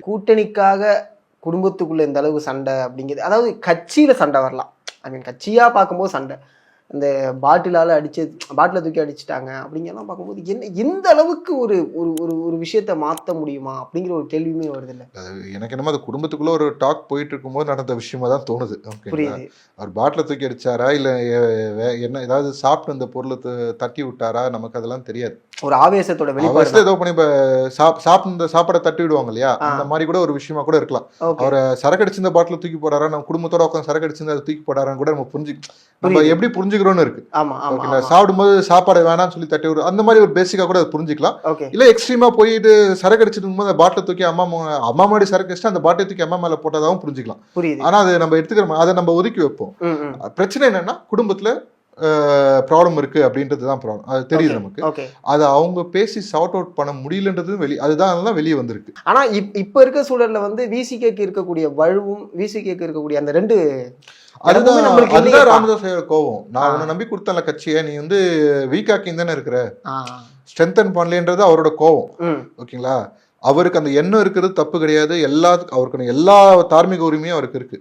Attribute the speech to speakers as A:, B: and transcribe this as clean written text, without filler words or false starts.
A: கூட்டணிக்காக குடும்பத்துக்குள்ள இந்த அளவு சண்டை அப்படிங்கிறது, அதாவது கட்சியில சண்டை வரலாம், ஐ மீன் கட்சியா பார்க்கும்போது சண்டை, இந்த பாட்டிலால பாட்டில தூக்கி அடிச்சுட்டாங்க அப்படிங்கலாம் பார்க்கும்போது என்ன எந்த அளவுக்கு ஒரு ஒரு ஒரு விஷயத்த மாற்ற முடியுமா அப்படிங்கிற ஒரு கேள்வியுமே வருது இல்லை.
B: எனக்கு என்னமோ அது குடும்பத்துக்குள்ள ஒரு டாக் போயிட்டு இருக்கும்போது நடந்த விஷயமா தான் தோணுது.
A: புரியுது.
B: அவர் பாட்டில தூக்கி அடிச்சாரா இல்ல என்ன ஏதாவது சாப்பிட்டு அந்த பொருளை தட்டி விட்டாரா, நமக்கு அதெல்லாம் தெரியாது.
A: ஒரு ஆவேசத்தோட வெளிப்பாடு
B: ஏதோ பண்ணி சாப்பிட்டு சாப்பாடை தட்டி விடுவாங்க இல்லையா, அந்த மாதிரி கூட ஒரு விஷயமா கூட இருக்கலாம். அவரை சரக்கு அடிச்சிருந்த பாட்டில தூக்கி போடாரா, நம்ம குடும்பத்தோட உட்காந்து சரக்கு அடிச்சிருந்த அதை தூக்கி போடாரான்னு கூட நம்ம எப்படி புரிஞ்சுக்கிறோம்னு இருக்கு. சாப்பிடும்போது சாப்பாடு வேணாம்னு சொல்லி தட்டி விடு, அந்த மாதிரி ஒரு பேசிக்கா கூட அதை புரிஞ்சுக்கலாம். இல்ல எக்ஸ்ட்ரீமா போயிட்டு சரக்கு அடிச்சிட்டு இருக்கும்போது அந்த பாட்டில தூக்கி அம்மா மாடி சரக்கு அடிச்சுட்டு அந்த பாட்டில தூக்கி அம்மா மேல போட்டதாகவும் புரிஞ்சுக்கலாம். ஆனா அது நம்ம எடுத்துக்கிறோம், அதை நம்ம ஒதுக்கி வைப்போம். பிரச்சனை என்னன்னா குடும்பத்துல ப்ராப்ளம் இருக்கு அப்படின்றதுதான் ப்ராப்ளம். அது தெரியுது நமக்கு. அதை அவங்க பேசி சார்ட் அவுட் பண்ண முடியலன்றது அதுதான் வெளியே வந்திருக்கு.
A: ஆனா இப்ப இருக்க சூழல்ல விசிகேக்கு இருக்கக்கூடிய வலுவும் விசிகேக்கு இருக்கக்கூடிய அந்த ரெண்டு,
B: அதுதான் ராமதாஸ் கோவம். நான் உன்னை நம்பி கொடுத்தல கட்சியை, நீ வீக்காக்கின்னு தானே இருக்கிற, ஸ்ட்ரென்தன் பண்ணலன்றது அவரோட கோவம். ஓகேங்களா, அவருக்கு அந்த எண்ணம் இருக்கிறது தப்பு கிடையாது. அவருக்கு எல்லா தார்மீக உரிமையும் அவருக்கு இருக்கு.